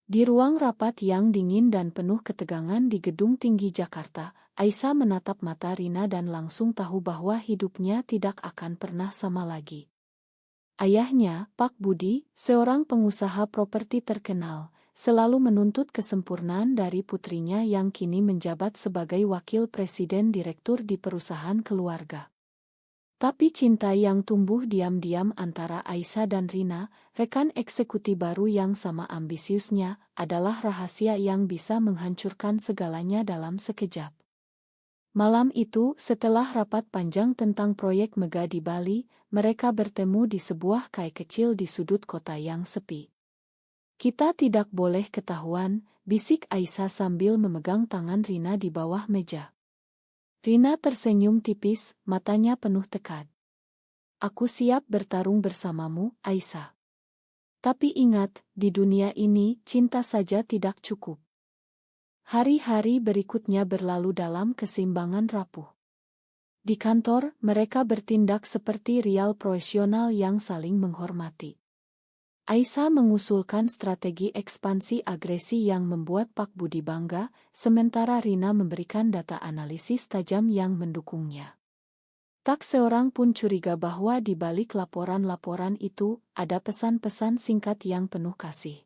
Di ruang rapat yang dingin dan penuh ketegangan di gedung tinggi Jakarta, Aisyah menatap mata Rina dan langsung tahu bahwa hidupnya tidak akan pernah sama lagi. Ayahnya, Pak Budi, seorang pengusaha properti terkenal, selalu menuntut kesempurnaan dari putrinya yang kini menjabat sebagai wakil presiden direktur di perusahaan keluarga. Tapi cinta yang tumbuh diam-diam antara Aisyah dan Rina, rekan eksekutif baru yang sama ambisiusnya, adalah rahasia yang bisa menghancurkan segalanya dalam sekejap. Malam itu, setelah rapat panjang tentang proyek mega di Bali, mereka bertemu di sebuah kai kecil di sudut kota yang sepi. "Kita tidak boleh ketahuan," bisik Aisyah sambil memegang tangan Rina di bawah meja. Rina tersenyum tipis, matanya penuh tekad. "Aku siap bertarung bersamamu, Aisyah. Tapi ingat, di dunia ini, cinta saja tidak cukup." Hari-hari berikutnya berlalu dalam keseimbangan rapuh. Di kantor, mereka bertindak seperti real profesional yang saling menghormati. Aisyah mengusulkan strategi ekspansi agresi yang membuat Pak Budi bangga, sementara Rina memberikan data analisis tajam yang mendukungnya. Tak seorang pun curiga bahwa di balik laporan-laporan itu, ada pesan-pesan singkat yang penuh kasih.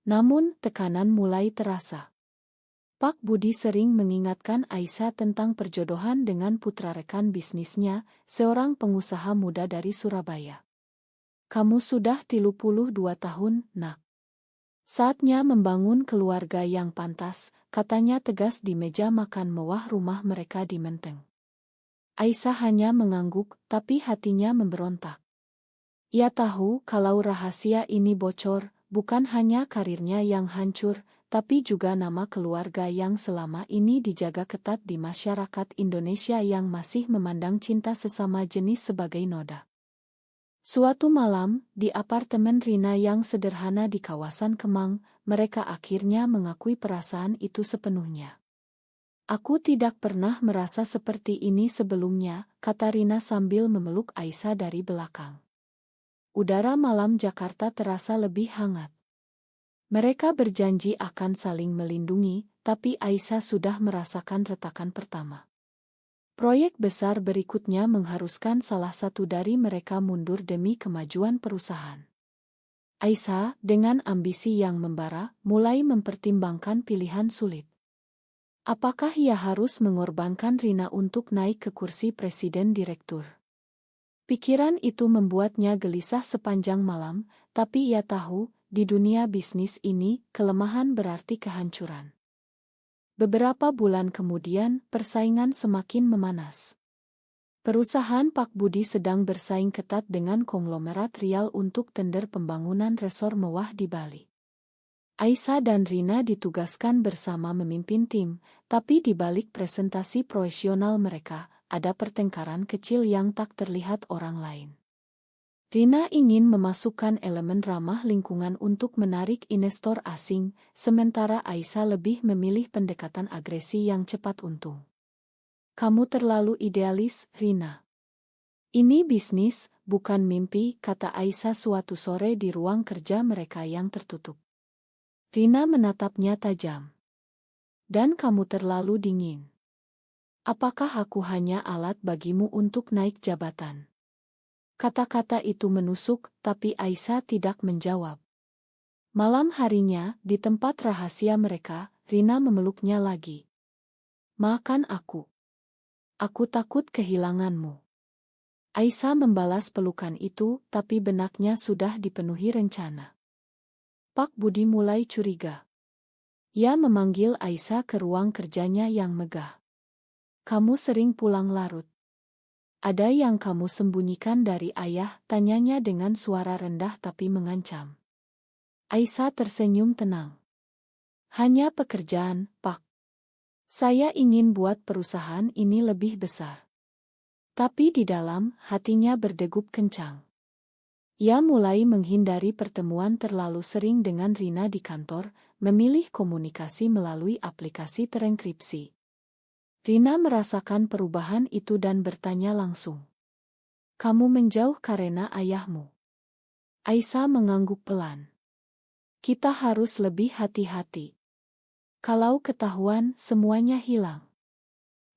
Namun, tekanan mulai terasa. Pak Budi sering mengingatkan Aisyah tentang perjodohan dengan putra rekan bisnisnya, seorang pengusaha muda dari Surabaya. "Kamu sudah 32 tahun, nak. Saatnya membangun keluarga yang pantas," katanya tegas di meja makan mewah rumah mereka di Menteng. Aisyah hanya mengangguk, tapi hatinya memberontak. Ia tahu kalau rahasia ini bocor, bukan hanya karirnya yang hancur, tapi juga nama keluarga yang selama ini dijaga ketat di masyarakat Indonesia yang masih memandang cinta sesama jenis sebagai noda. Suatu malam, di apartemen Rina yang sederhana di kawasan Kemang, mereka akhirnya mengakui perasaan itu sepenuhnya. "Aku tidak pernah merasa seperti ini sebelumnya," kata Rina sambil memeluk Aisyah dari belakang. Udara malam Jakarta terasa lebih hangat. Mereka berjanji akan saling melindungi, tapi Aisyah sudah merasakan retakan pertama. Proyek besar berikutnya mengharuskan salah satu dari mereka mundur demi kemajuan perusahaan. Aisyah, dengan ambisi yang membara, mulai mempertimbangkan pilihan sulit. Apakah ia harus mengorbankan Rina untuk naik ke kursi presiden direktur? Pikiran itu membuatnya gelisah sepanjang malam, tapi ia tahu, di dunia bisnis ini, kelemahan berarti kehancuran. Beberapa bulan kemudian, persaingan semakin memanas. Perusahaan Pak Budi sedang bersaing ketat dengan konglomerat rial untuk tender pembangunan resor mewah di Bali. Aisyah dan Rina ditugaskan bersama memimpin tim, tapi di balik presentasi profesional mereka, ada pertengkaran kecil yang tak terlihat orang lain. Rina ingin memasukkan elemen ramah lingkungan untuk menarik investor asing, sementara Aisyah lebih memilih pendekatan agresi yang cepat untung. "Kamu terlalu idealis, Rina. Ini bisnis, bukan mimpi," kata Aisyah suatu sore di ruang kerja mereka yang tertutup. Rina menatapnya tajam. "Dan kamu terlalu dingin. Apakah aku hanya alat bagimu untuk naik jabatan?" Kata-kata itu menusuk, tapi Aisyah tidak menjawab. Malam harinya, di tempat rahasia mereka, Rina memeluknya lagi. "Maafkan aku. Aku takut kehilanganmu." Aisyah membalas pelukan itu, tapi benaknya sudah dipenuhi rencana. Pak Budi mulai curiga. Ia memanggil Aisyah ke ruang kerjanya yang megah. "Kamu sering pulang larut. Ada yang kamu sembunyikan dari ayah?" tanyanya dengan suara rendah tapi mengancam. Aisyah tersenyum tenang. "Hanya pekerjaan, Pak. Saya ingin buat perusahaan ini lebih besar." Tapi di dalam, hatinya berdegup kencang. Ia mulai menghindari pertemuan terlalu sering dengan Rina di kantor, memilih komunikasi melalui aplikasi terenkripsi. Rina merasakan perubahan itu dan bertanya langsung. "Kamu menjauh karena ayahmu?" Aisyah mengangguk pelan. Kita harus lebih hati-hati. Kalau ketahuan, semuanya hilang.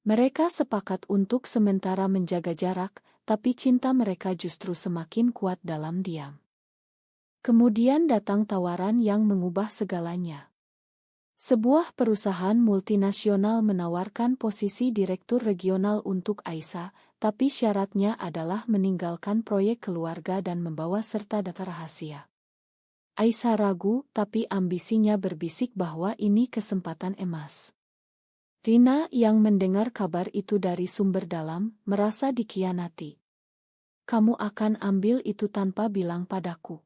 Mereka sepakat untuk sementara menjaga jarak, tapi cinta mereka justru semakin kuat dalam diam. Kemudian datang tawaran yang mengubah segalanya. Sebuah perusahaan multinasional menawarkan posisi direktur regional untuk Aisyah, tapi syaratnya adalah meninggalkan proyek keluarga dan membawa serta data rahasia. Aisyah ragu, tapi ambisinya berbisik bahwa ini kesempatan emas. Rina yang mendengar kabar itu dari sumber dalam, merasa dikhianati. Kamu akan ambil itu tanpa bilang padaku.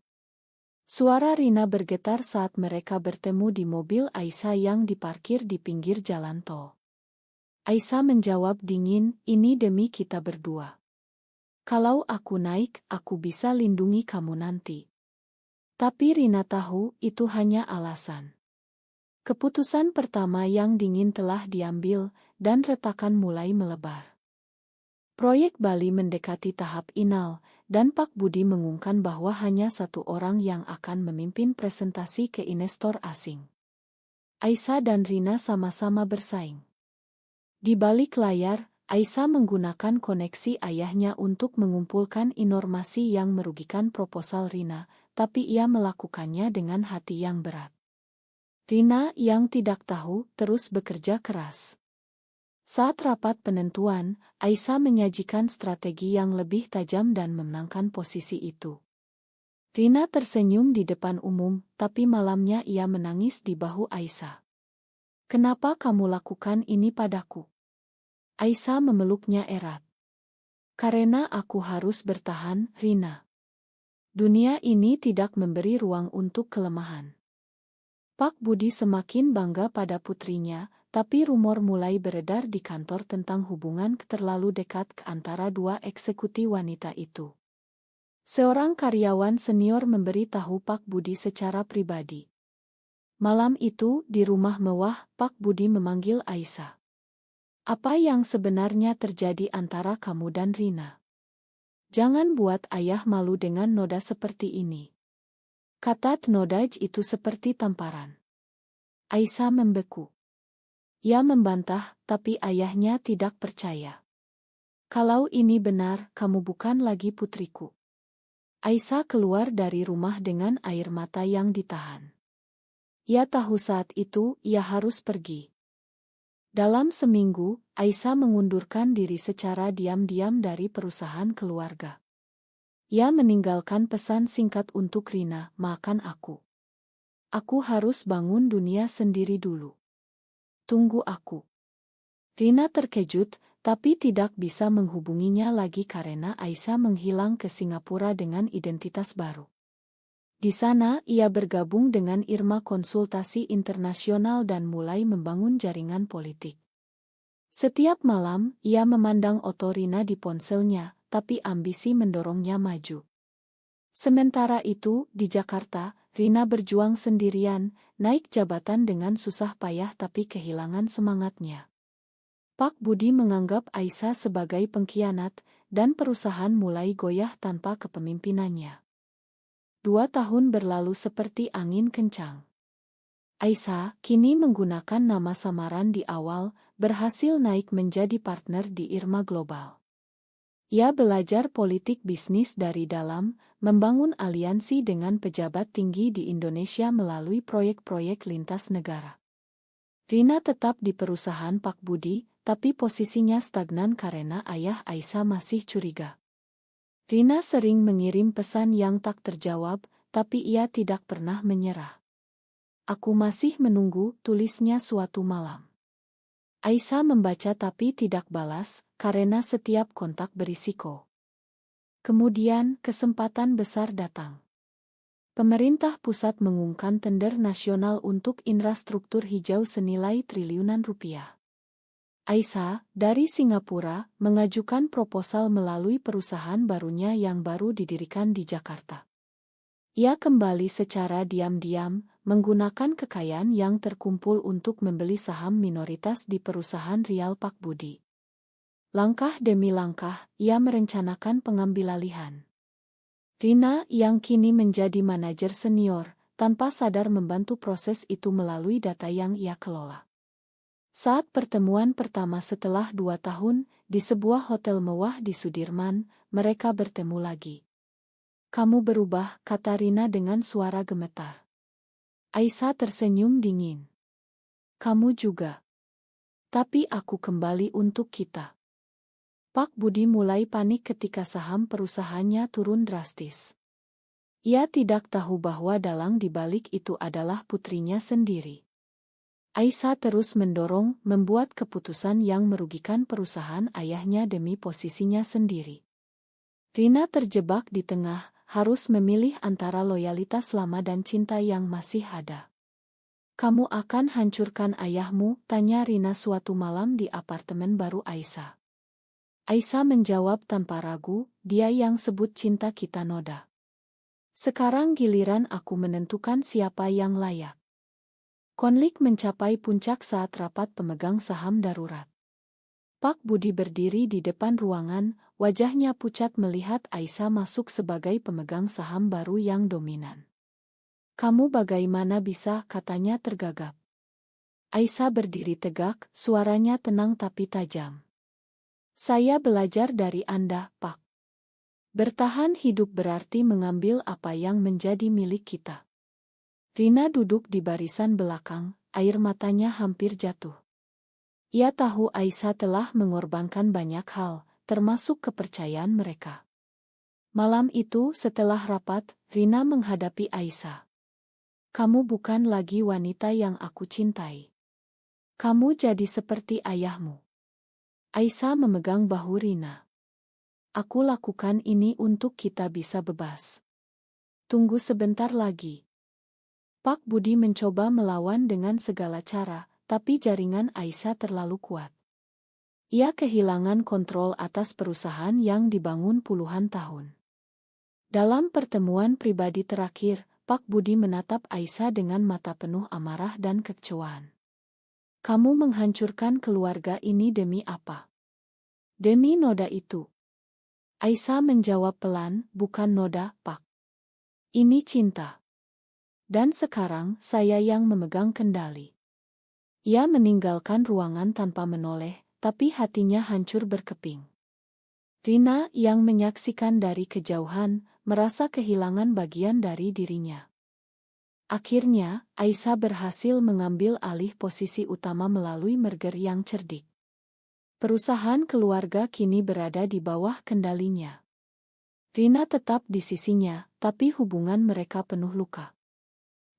Suara Rina bergetar saat mereka bertemu di mobil Aisyah yang diparkir di pinggir jalan tol. Aisyah menjawab dingin, ini demi kita berdua. Kalau aku naik, aku bisa lindungi kamu nanti. Tapi Rina tahu itu hanya alasan. Keputusan pertama yang dingin telah diambil, dan retakan mulai melebar. Proyek Bali mendekati tahap final, dan Pak Budi mengumumkan bahwa hanya satu orang yang akan memimpin presentasi ke investor asing. Aisyah dan Rina sama-sama bersaing. Di balik layar, Aisyah menggunakan koneksi ayahnya untuk mengumpulkan informasi yang merugikan proposal Rina, tapi ia melakukannya dengan hati yang berat. Rina yang tidak tahu terus bekerja keras. Saat rapat penentuan, Aisyah menyajikan strategi yang lebih tajam dan memenangkan posisi itu. Rina tersenyum di depan umum, tapi malamnya ia menangis di bahu Aisyah. Kenapa kamu lakukan ini padaku? Aisyah memeluknya erat. Karena aku harus bertahan, Rina. Dunia ini tidak memberi ruang untuk kelemahan. Pak Budi semakin bangga pada putrinya, tapi rumor mulai beredar di kantor tentang hubungan terlalu dekat antara dua eksekutif wanita itu. Seorang karyawan senior memberitahu Pak Budi secara pribadi. Malam itu, di rumah mewah, Pak Budi memanggil Aisyah. Apa yang sebenarnya terjadi antara kamu dan Rina? Jangan buat ayah malu dengan noda seperti ini. Kata nodaj itu seperti tamparan. Aisyah membeku. Ia membantah, tapi ayahnya tidak percaya. Kalau ini benar, kamu bukan lagi putriku. Aisyah keluar dari rumah dengan air mata yang ditahan. Ia tahu saat itu, ia harus pergi. Dalam seminggu, Aisyah mengundurkan diri secara diam-diam dari perusahaan keluarga. Ia meninggalkan pesan singkat untuk Rina, maafkan aku. Aku harus bangun dunia sendiri dulu. Tunggu aku. Rina terkejut, tapi tidak bisa menghubunginya lagi karena Aisyah menghilang ke Singapura dengan identitas baru. Di sana, ia bergabung dengan Irma Konsultasi Internasional dan mulai membangun jaringan politik. Setiap malam, ia memandang foto Rina di ponselnya, tapi ambisi mendorongnya maju. Sementara itu, di Jakarta, Rina berjuang sendirian, naik jabatan dengan susah payah tapi kehilangan semangatnya. Pak Budi menganggap Aisyah sebagai pengkhianat, dan perusahaan mulai goyah tanpa kepemimpinannya. 2 tahun berlalu seperti angin kencang. Aisyah, kini menggunakan nama samaran di awal, berhasil naik menjadi partner di Irma Global. Ia belajar politik bisnis dari dalam, membangun aliansi dengan pejabat tinggi di Indonesia melalui proyek-proyek lintas negara. Rina tetap di perusahaan Pak Budi, tapi posisinya stagnan karena ayah Aisyah masih curiga. Rina sering mengirim pesan yang tak terjawab, tapi ia tidak pernah menyerah. Aku masih menunggu, tulisnya suatu malam. Aisyah membaca tapi tidak balas, karena setiap kontak berisiko. Kemudian, kesempatan besar datang. Pemerintah pusat mengumumkan tender nasional untuk infrastruktur hijau senilai triliunan rupiah. Aisyah, dari Singapura, mengajukan proposal melalui perusahaan barunya yang baru didirikan di Jakarta. Ia kembali secara diam-diam, menggunakan kekayaan yang terkumpul untuk membeli saham minoritas di perusahaan Rial Pak Budi. Langkah demi langkah, ia merencanakan pengambilalihan. Rina yang kini menjadi manajer senior, tanpa sadar membantu proses itu melalui data yang ia kelola. Saat pertemuan pertama setelah 2 tahun, di sebuah hotel mewah di Sudirman, mereka bertemu lagi. "Kamu berubah," kata Rina dengan suara gemetar. Aisyah tersenyum dingin. "Kamu juga. Tapi aku kembali untuk kita." Pak Budi mulai panik ketika saham perusahaannya turun drastis. Ia tidak tahu bahwa dalang di balik itu adalah putrinya sendiri. Aisyah terus mendorong, membuat keputusan yang merugikan perusahaan ayahnya demi posisinya sendiri. Rina terjebak di tengah, harus memilih antara loyalitas lama dan cinta yang masih ada. "Kamu akan hancurkan ayahmu?" tanya Rina suatu malam di apartemen baru Aisyah. Aisyah menjawab tanpa ragu, "Dia yang sebut cinta kita noda. Sekarang giliran aku menentukan siapa yang layak." Konflik mencapai puncak saat rapat pemegang saham darurat. Pak Budi berdiri di depan ruangan, wajahnya pucat melihat Aisyah masuk sebagai pemegang saham baru yang dominan. "Kamu bagaimana bisa?" katanya tergagap. Aisyah berdiri tegak, suaranya tenang tapi tajam. "Saya belajar dari Anda, Pak. Bertahan hidup berarti mengambil apa yang menjadi milik kita." Rina duduk di barisan belakang, air matanya hampir jatuh. Ia tahu Aisyah telah mengorbankan banyak hal, termasuk kepercayaan mereka. Malam itu setelah rapat, Rina menghadapi Aisyah. "Kamu bukan lagi wanita yang aku cintai. Kamu jadi seperti ayahmu." Aisyah memegang bahu Rina. "Aku lakukan ini untuk kita bisa bebas. Tunggu sebentar lagi." Pak Budi mencoba melawan dengan segala cara, tapi jaringan Aisyah terlalu kuat. Ia kehilangan kontrol atas perusahaan yang dibangun puluhan tahun. Dalam pertemuan pribadi terakhir, Pak Budi menatap Aisyah dengan mata penuh amarah dan kekecewaan. "Kamu menghancurkan keluarga ini demi apa?" "Demi noda itu." Aisyah menjawab pelan, "Bukan noda, Pak. Ini cinta. Dan sekarang saya yang memegang kendali." Ia meninggalkan ruangan tanpa menoleh, tapi hatinya hancur berkeping. Rina yang menyaksikan dari kejauhan, merasa kehilangan bagian dari dirinya. Akhirnya, Aisyah berhasil mengambil alih posisi utama melalui merger yang cerdik. Perusahaan keluarga kini berada di bawah kendalinya. Rina tetap di sisinya, tapi hubungan mereka penuh luka.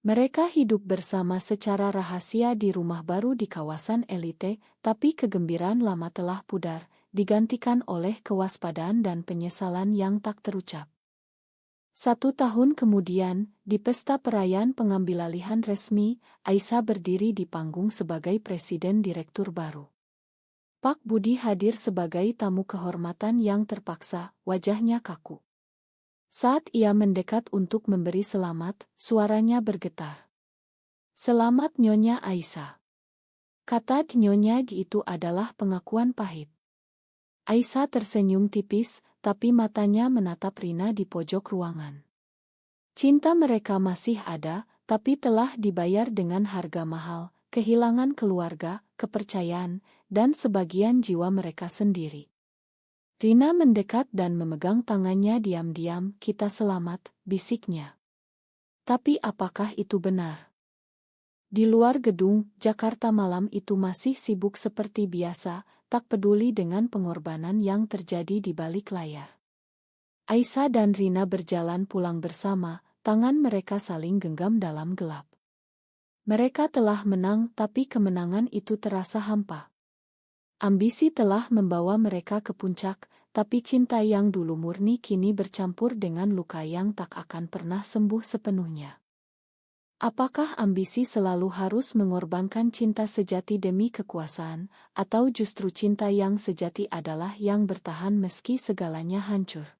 Mereka hidup bersama secara rahasia di rumah baru di kawasan elite, tapi kegembiraan lama telah pudar, digantikan oleh kewaspadaan dan penyesalan yang tak terucap. 1 tahun kemudian, di pesta perayaan pengambilalihan resmi, Aisyah berdiri di panggung sebagai presiden direktur baru. Pak Budi hadir sebagai tamu kehormatan yang terpaksa, wajahnya kaku. Saat ia mendekat untuk memberi selamat, suaranya bergetar. "Selamat Nyonya Aisyah." Kata Nyonya itu adalah pengakuan pahit. Aisyah tersenyum tipis, tapi matanya menatap Rina di pojok ruangan. Cinta mereka masih ada, tapi telah dibayar dengan harga mahal, kehilangan keluarga, kepercayaan, dan sebagian jiwa mereka sendiri. Rina mendekat dan memegang tangannya diam-diam. "Kita selamat," bisiknya. Tapi apakah itu benar? Di luar gedung, Jakarta malam itu masih sibuk seperti biasa, tak peduli dengan pengorbanan yang terjadi di balik layar. Aisyah dan Rina berjalan pulang bersama, tangan mereka saling genggam dalam gelap. Mereka telah menang, tapi kemenangan itu terasa hampa. Ambisi telah membawa mereka ke puncak, tapi cinta yang dulu murni kini bercampur dengan luka yang tak akan pernah sembuh sepenuhnya. Apakah ambisi selalu harus mengorbankan cinta sejati demi kekuasaan, atau justru cinta yang sejati adalah yang bertahan meski segalanya hancur?